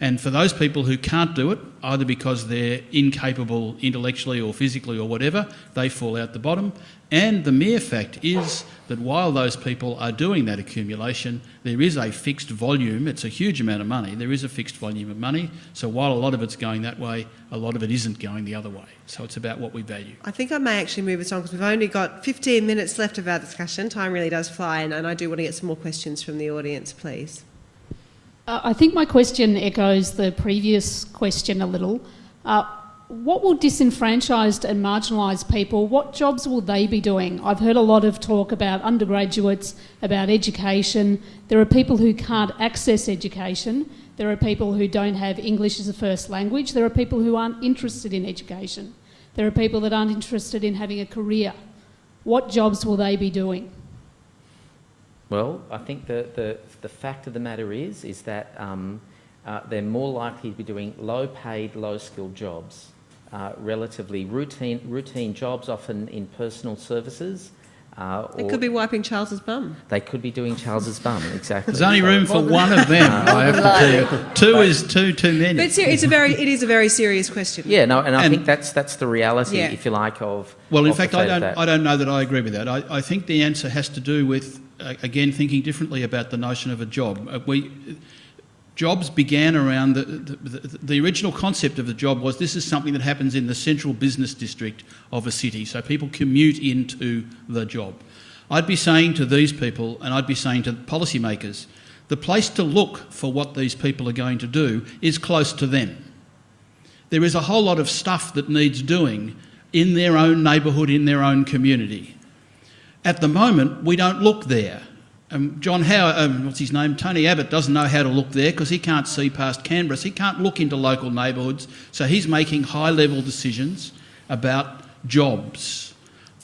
And for those people who can't do it, either because they're incapable intellectually or physically or whatever, they fall out the bottom. And the mere fact is that while those people are doing that accumulation, there is a fixed volume. It's a huge amount of money. There is a fixed volume of money. So while a lot of it's going that way, a lot of it isn't going the other way. So it's about what we value. I think I may actually move us on because we've only got 15 minutes left of our discussion. Time really does fly, and I do want to get some more questions from the audience, please. I think my question echoes the previous question a little. What will disenfranchised and marginalised people, what jobs will they be doing? I've heard a lot of talk about undergraduates, about education. There are people who can't access education. There are people who don't have English as a first language. There are people who aren't interested in education. There are people that aren't interested in having a career. What jobs will they be doing? Well, I think the fact of the matter is that they're more likely to be doing low-paid, low-skilled jobs, relatively routine jobs, often in personal services. They could be wiping Charles's bum. They could be doing Charles's bum, exactly. There's only room for one of them, I have to tell you. Two is too many. But it is a very serious question. Yeah, no, and I think that's the reality, if you like, of. Well, in fact, I don't know that I agree with that. I think the answer has to do with, again, thinking differently about the notion of a job. Jobs began around the original concept of the job was this is something that happens in the central business district of a city, so people commute into the job. I'd be saying to these people, and I'd be saying to policymakers, the place to look for what these people are going to do is close to them. There is a whole lot of stuff that needs doing in their own neighbourhood, in their own community. At the moment, we don't look there. John Howard, Tony Abbott doesn't know how to look there because he can't see past Canberra, so he can't look into local neighbourhoods, so he's making high-level decisions about jobs.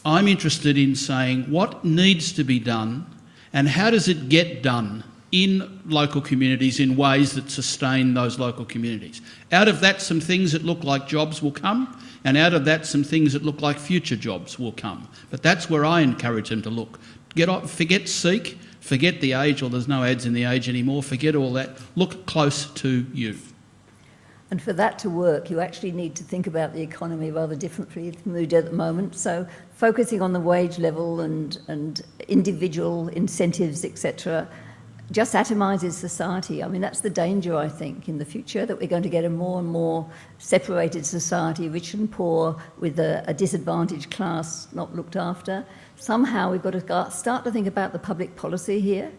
I'm interested in saying what needs to be done and how does it get done in local communities in ways that sustain those local communities. Out of that, some things that look like jobs will come, and out of that, some things that look like future jobs will come. But that's where I encourage them to look. Forget Seek, forget the Age, or there's no ads in the Age anymore, forget all that. Look close to you. And for that to work, you actually need to think about the economy rather differently than we do at the moment. So focusing on the wage level and individual incentives, etc., just atomises society. I mean, that's the danger, I think, in the future, that we're going to get a more and more separated society, rich and poor, with a disadvantaged class not looked after. Somehow we've got to start to think about the public policy here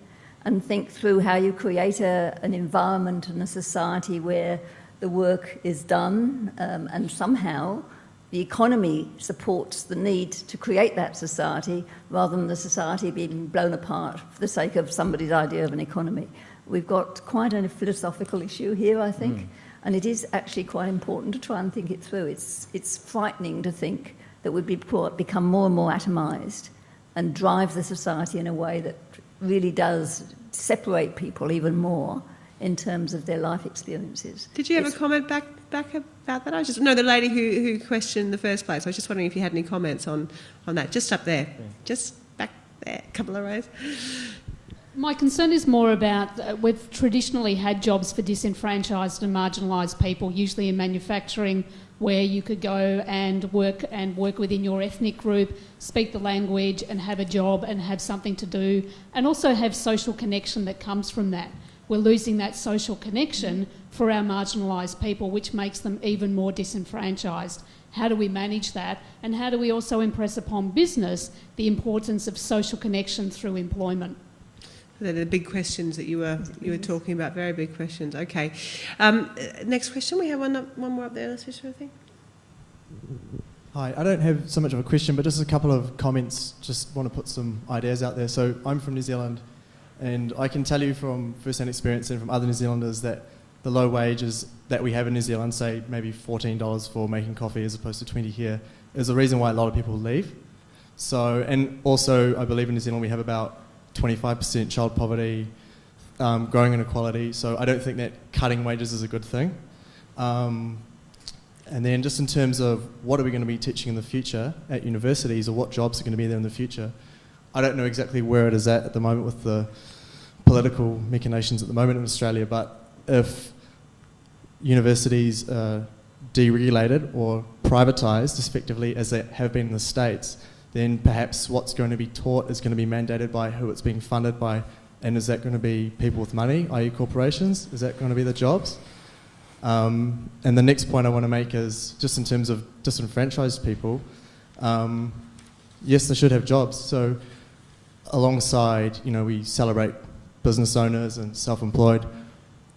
and think through how you create an environment and a society where the work is done and somehow the economy supports the need to create that society rather than the society being blown apart for the sake of somebody's idea of an economy. We've got quite a philosophical issue here, I think, and it is actually quite important to try and think it through. It's frightening to think that we've become more and more atomised and drive the society in a way that really does separate people even more in terms of their life experiences. Did you have a comment back about that? I just the lady who questioned in the first place. I was just wondering if you had any comments on that. Just up there, just back there, a couple of rows. My concern is more about we've traditionally had jobs for disenfranchised and marginalised people, usually in manufacturing, where you could go and work within your ethnic group, speak the language and have a job and have something to do, and also have social connection that comes from that. We're losing that social connection for our marginalised people, which makes them even more disenfranchised. How do we manage that? And how do we also impress upon business the importance of social connection through employment? They're the big questions that you were talking about, very big questions. Okay. Next question, we have one more up there, I think. Hi, I don't have so much of a question, but just a couple of comments. Just want to put some ideas out there. So I'm from New Zealand, and I can tell you from first-hand experience and from other New Zealanders that the low wages that we have in New Zealand, say maybe $14 for making coffee as opposed to $20 here, is the reason why a lot of people leave. So, and also I believe in New Zealand we have about 25% child poverty, growing inequality, so I don't think that cutting wages is a good thing. And then just in terms of what are we going to be teaching in the future at universities or what jobs are going to be there in the future, I don't know exactly where it is at the moment with the political machinations at the moment in Australia, but if universities are deregulated or privatised as effectively as they have been in the States, then perhaps what's going to be taught is going to be mandated by who it's being funded by. And is that going to be people with money, i.e. corporations? Is that going to be the jobs? And the next point I want to make is, just in terms of disenfranchised people, yes, they should have jobs. So alongside, we celebrate business owners and self-employed,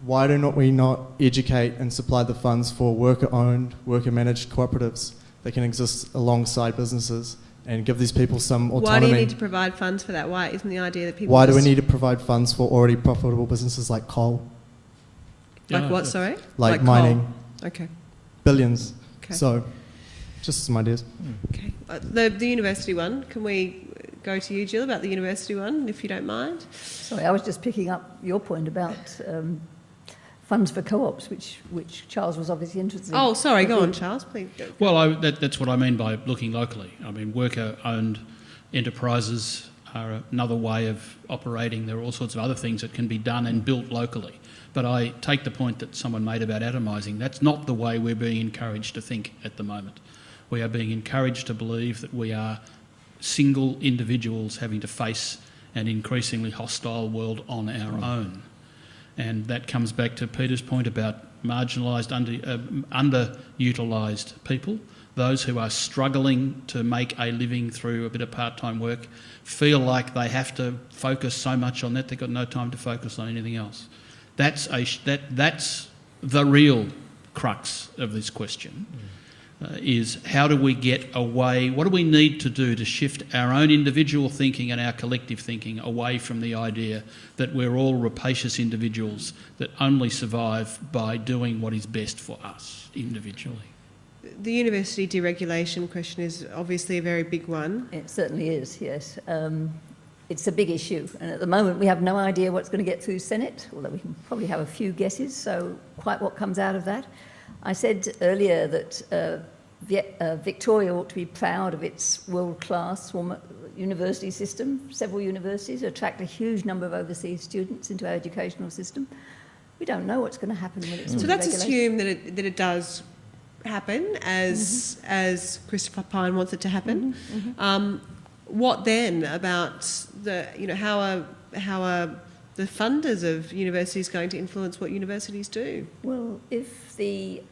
why do not we not educate and supply the funds for worker-owned, worker-managed cooperatives that can exist alongside businesses and give these people some autonomy? Why do you need to provide funds for that? Why isn't the idea that people... Why do we need to provide funds for already profitable businesses like coal? Like what, sorry? Like mining. Coal. Okay. Billions. Okay. So, just some ideas. Okay. The university one, can we go to you, Jill, about the university one, if you don't mind? Sorry, I was just picking up your point about funds for co-ops, which Charles was obviously interested in. Oh, sorry, go on, Charles, please. Go. Well, that's what I mean by looking locally. I mean, worker-owned enterprises are another way of operating. There are all sorts of other things that can be done and built locally. But I take the point that someone made about atomising. That's not the way we're being encouraged to think at the moment. We are being encouraged to believe that we are single individuals having to face an increasingly hostile world on our own. And that comes back to Peter's point about marginalised, underutilised people. Those who are struggling to make a living through a bit of part-time work feel like they have to focus so much on that they've got no time to focus on anything else. That's the real crux of this question, is how do we get away, what do we need to do to shift our own individual thinking and our collective thinking away from the idea that we're all rapacious individuals that only survive by doing what is best for us individually. The university deregulation question is obviously a very big one. It certainly is, yes. It's a big issue, and at the moment we have no idea what's going to get through Senate, although we can probably have a few guesses, so quite what comes out of that. I said earlier that Victoria ought to be proud of its world-class university system. Several universities attract a huge number of overseas students into our educational system. We don't know what's going to happen when it's So let's assume that it does happen as Christopher Pyne wants it to happen. What then about how are the funders of universities going to influence what universities do? Well, if the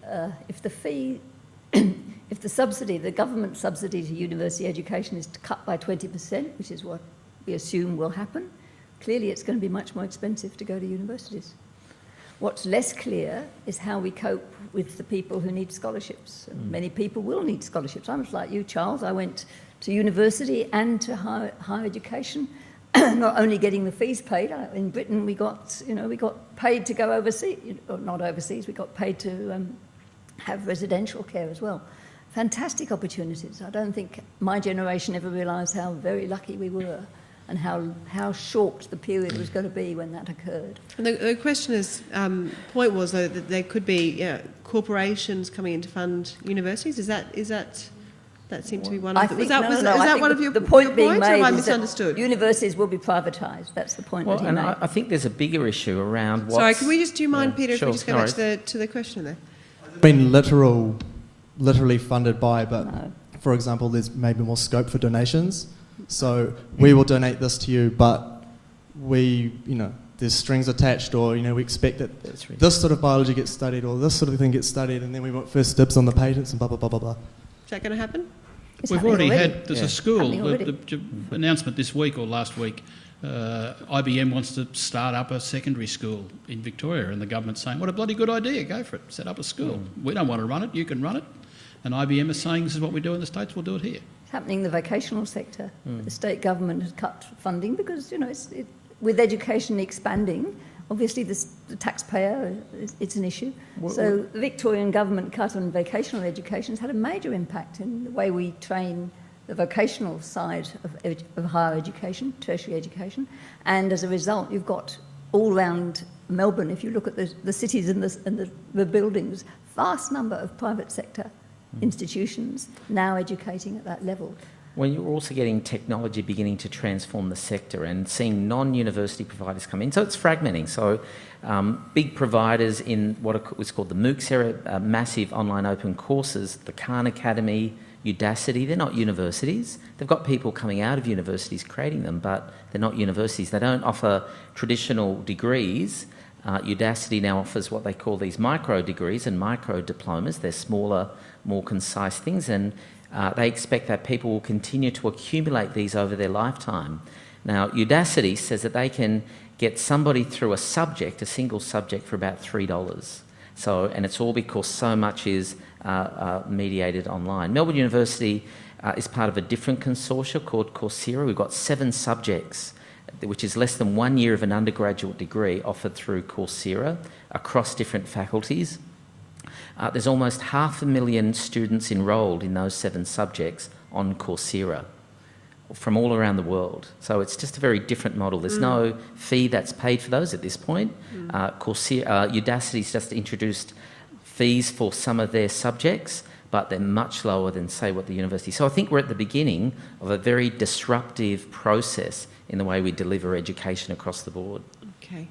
subsidy, the government subsidy to university education is cut by 20%, which is what we assume will happen, clearly it's going to be much more expensive to go to universities. What's less clear is how we cope with the people who need scholarships. And many people will need scholarships. I'm like you, Charles. I went to university and to higher education, not only getting the fees paid. In Britain, we got paid to go overseas, or not overseas. We got paid to have residential care as well. Fantastic opportunities. I don't think my generation ever realised how very lucky we were, and how short the period was going to be when that occurred. And the questioner's point was though that there could be corporations coming in to fund universities. Is that seemed to be one of the... Is that one of your points, or have I misunderstood? Universities will be privatised. That's the point that he made. I think there's a bigger issue around what... Sorry, can we just... Do you mind, Peter, if we just go back to the question there? Been literally funded by, but no. For example, there's maybe more scope for donations. So we will donate this to you, but there's strings attached, or we expect that this sort of biology gets studied, or this sort of thing gets studied, and then we want first dibs on the patents and blah blah blah blah blah. Is that going to happen? We've already had. There's a school. The announcement this week or last week. IBM wants to start up a secondary school in Victoria, and the government's saying, "What a bloody good idea! Go for it. Set up a school. We don't want to run it. You can run it." And IBM is saying, "This is what we do in the States. We'll do it here." It's happening in the vocational sector. The state government has cut funding because with education expanding, obviously the taxpayer, it's an issue. So the Victorian government cut on vocational education has had a major impact in the way we train the vocational side of higher education, tertiary education, and as a result you've got all around Melbourne, if you look at the cities and the buildings, vast number of private sector institutions now educating at that level. Well, you're also getting technology beginning to transform the sector and seeing non-university providers come in. So it's fragmenting. So big providers in what was called the MOOCs era, massive online open courses, the Khan Academy, Udacity, they're not universities. They've got people coming out of universities creating them, but they're not universities. They don't offer traditional degrees. Udacity now offers what they call these micro degrees and micro diplomas. They're smaller, more concise things, and they expect that people will continue to accumulate these over their lifetime. Now, Udacity says that they can get somebody through a subject, a single subject, for about $3. So, and it's all because so much is mediated online. Melbourne University is part of a different consortium called Coursera. We've got 7 subjects, which is less than 1 year of an undergraduate degree offered through Coursera across different faculties. There's almost 500,000 students enrolled in those 7 subjects on Coursera from all around the world. So it's just a very different model. There's no fee that's paid for those at this point. Udacity's just introduced fees for some of their subjects, but they're much lower than, say, what the university. So I think we're at the beginning of a very disruptive process in the way we deliver education across the board. Okay.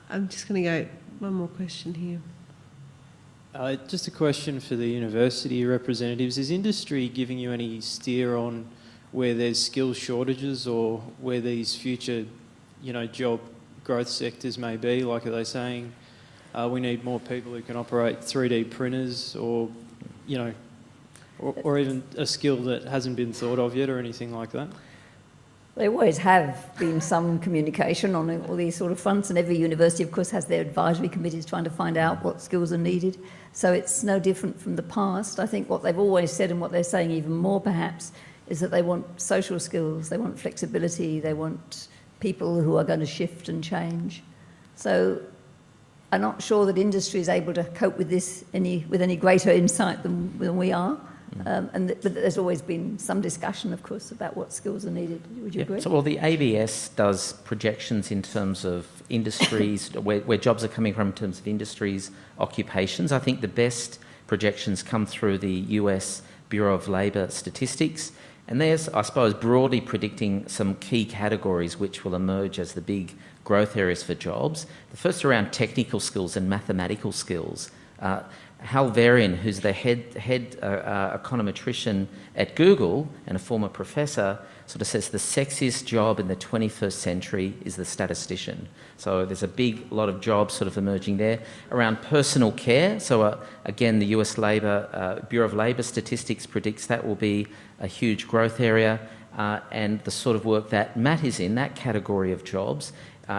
I'm just going to go one more question here. Just a question for the university representatives. Is industry giving you any steer on where there's skill shortages or where these future, job growth sectors may be? Like, are they saying we need more people who can operate 3D printers, or, or even a skill that hasn't been thought of yet, or anything like that? There always have been some communication on all these sort of fronts, and every university, of course, has their advisory committees trying to find out what skills are needed. So it's no different from the past. I think what they've always said, and what they're saying even more perhaps, is that they want social skills, they want flexibility, they want people who are going to shift and change. So I'm not sure that industry is able to cope with this with any greater insight than we are. But there's always been some discussion, of course, about what skills are needed. Would you agree? So, well, the ABS does projections in terms of industries, where jobs are coming from in terms of industries, occupations. I think the best projections come through the US Bureau of Labour Statistics. And there's, I suppose, broadly predicting some key categories which will emerge as the big growth areas for jobs. The first around technical skills and mathematical skills. Hal Varian, who's the head econometrician at Google and a former professor, sort of says the sexiest job in the 21st century is the statistician. So there's a lot of jobs sort of emerging there. Around personal care, so again, the US Bureau of Labour Statistics predicts that will be a huge growth area, and the sort of work that Matt is in, that category of jobs,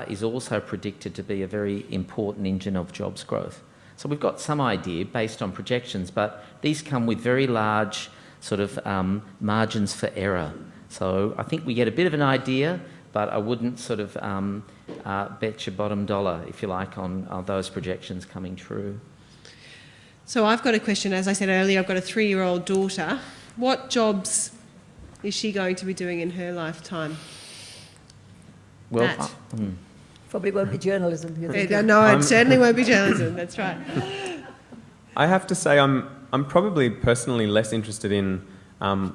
is also predicted to be a very important engine of jobs growth. So we've got some idea based on projections, but these come with very large sort of margins for error. So I think we get a bit of an idea, but I wouldn't sort of bet your bottom dollar, if you like, on those projections coming true. So I've got a question. As I said earlier, I've got a 3-year-old daughter. What jobs is she going to be doing in her lifetime? Well, Matt? Probably won't be journalism. No, it certainly won't be journalism. That's right. I have to say I'm probably personally less interested in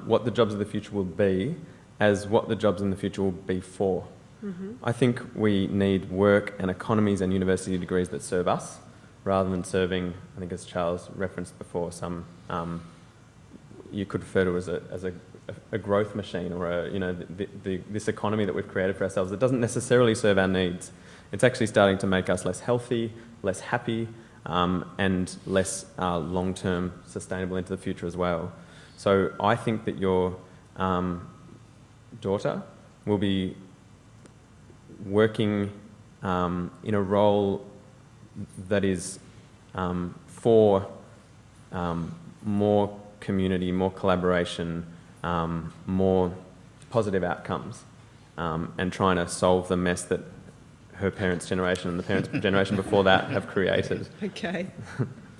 what the jobs of the future will be as what the jobs in the future will be for. Mm-hmm. I think we need work and economies and university degrees that serve us, rather than serving, I think as Charles referenced before, some you could refer to as a growth machine, or this economy that we've created for ourselves that doesn't necessarily serve our needs. It's actually starting to make us less healthy, less happy, and less long-term sustainable into the future as well. So I think that your daughter will be working in a role that is for more community, more collaboration, more positive outcomes, and trying to solve the mess that her parents' generation and the parents' generation before that have created. Okay.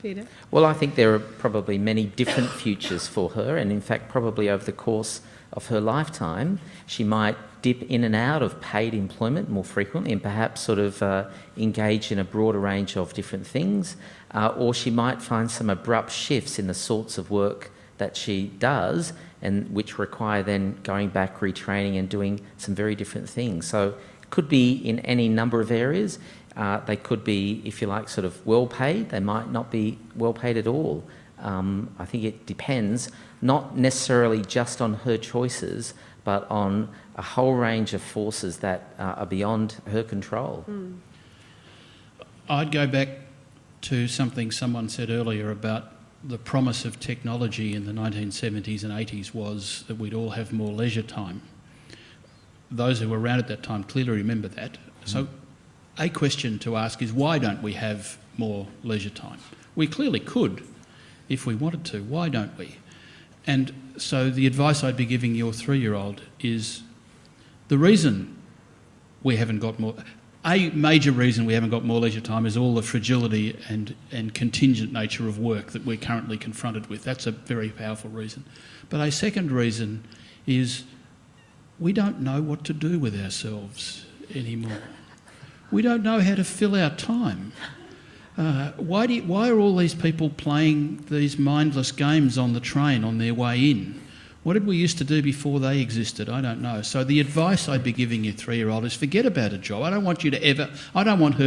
Peter? Well, I think there are probably many different futures for her, and in fact probably over the course of her lifetime she might dip in and out of paid employment more frequently and perhaps sort of engage in a broader range of different things, or she might find some abrupt shifts in the sorts of work that she does and which require then going back, retraining and doing some very different things. So it could be in any number of areas. They could be, if you like, sort of well paid. They might not be well paid at all. I think it depends, not necessarily just on her choices, but on a whole range of forces that are beyond her control. I'd go back to something someone said earlier about the promise of technology in the 1970s and 80s was that we'd all have more leisure time. Those who were around at that time clearly remember that. So a question to ask is, why don't we have more leisure time? We clearly could if we wanted to. Why don't we? And so the advice I'd be giving your 3-year-old is the reason we haven't got more... A major reason we haven't got more leisure time is all the fragility and contingent nature of work that we're currently confronted with. That's a very powerful reason. But a second reason is we don't know what to do with ourselves anymore. We don't know how to fill our time. Why are all these people playing these mindless games on the train on their way in? What did we used to do before they existed? I don't know. So the advice I'd be giving your 3-year-old is forget about a job. I don't want her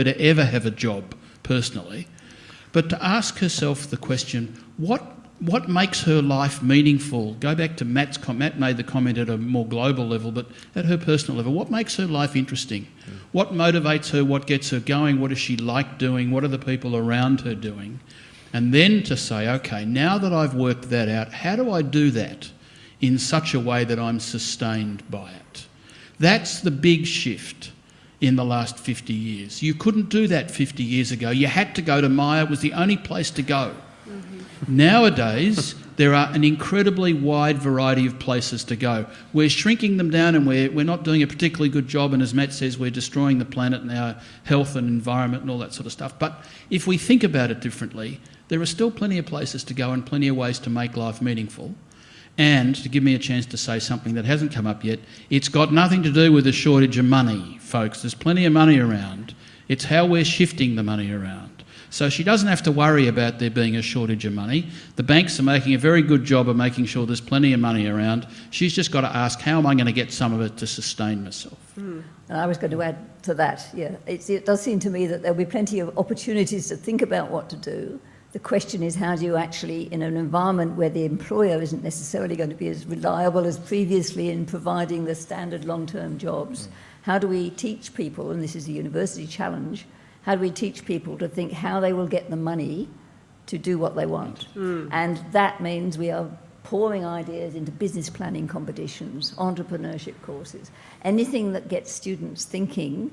to ever have a job personally, but to ask herself the question, what makes her life meaningful? Go back to Matt's comment. Matt made the comment at a more global level, but at her personal level, what makes her life interesting? What motivates her? What gets her going? What does she like doing? What are the people around her doing? And then to say, okay, now that I've worked that out, how do I do that in such a way that I'm sustained by it? That's the big shift in the last 50 years. You couldn't do that 50 years ago. You had to go to Maya. It was the only place to go. Nowadays, there are an incredibly wide variety of places to go. We're shrinking them down and we're not doing a particularly good job, and as Matt says, we're destroying the planet and our health and environment and all that sort of stuff. But if we think about it differently, there are still plenty of places to go and plenty of ways to make life meaningful. And to give me a chance to say something that hasn't come up yet, it's got nothing to do with a shortage of money, folks. There's plenty of money around. It's how we're shifting the money around. So she doesn't have to worry about there being a shortage of money. The banks are making a very good job of making sure there's plenty of money around. She's just got to ask, how am I going to get some of it to sustain myself? And I was going to add to that, it does seem to me that there'll be plenty of opportunities to think about what to do. The question is, how do you actually, in an environment where the employer isn't necessarily going to be as reliable as previously in providing the standard long-term jobs, how do we teach people, and this is a university challenge, how do we teach people to think how they will get the money to do what they want? And that means we are pouring ideas into business planning competitions, entrepreneurship courses, anything that gets students thinking,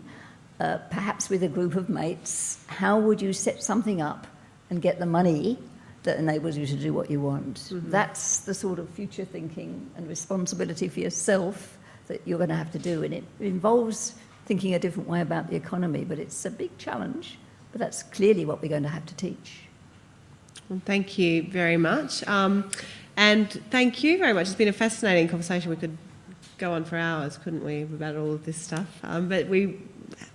perhaps with a group of mates, how would you set something up and get the money that enables you to do what you want. That's the sort of future thinking and responsibility for yourself that you're going to have to do. And it involves thinking a different way about the economy, but it's a big challenge. But that's clearly what we're going to have to teach. Well, thank you very much. And thank you very much. It's been a fascinating conversation. We could go on for hours, couldn't we, about all of this stuff? But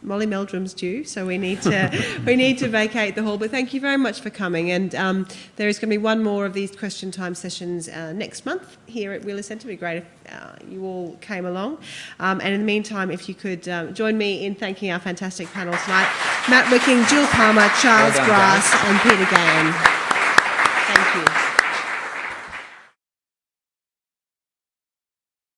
Molly Meldrum's due, so we need to vacate the hall. But thank you very much for coming. And there is going to be one more of these question time sessions next month here at Wheeler Centre. It'd be great if you all came along. And in the meantime, if you could join me in thanking our fantastic panel tonight: Matt Wicking, Jill Palmer, Charles Brass, and Peter Gann. Thank you.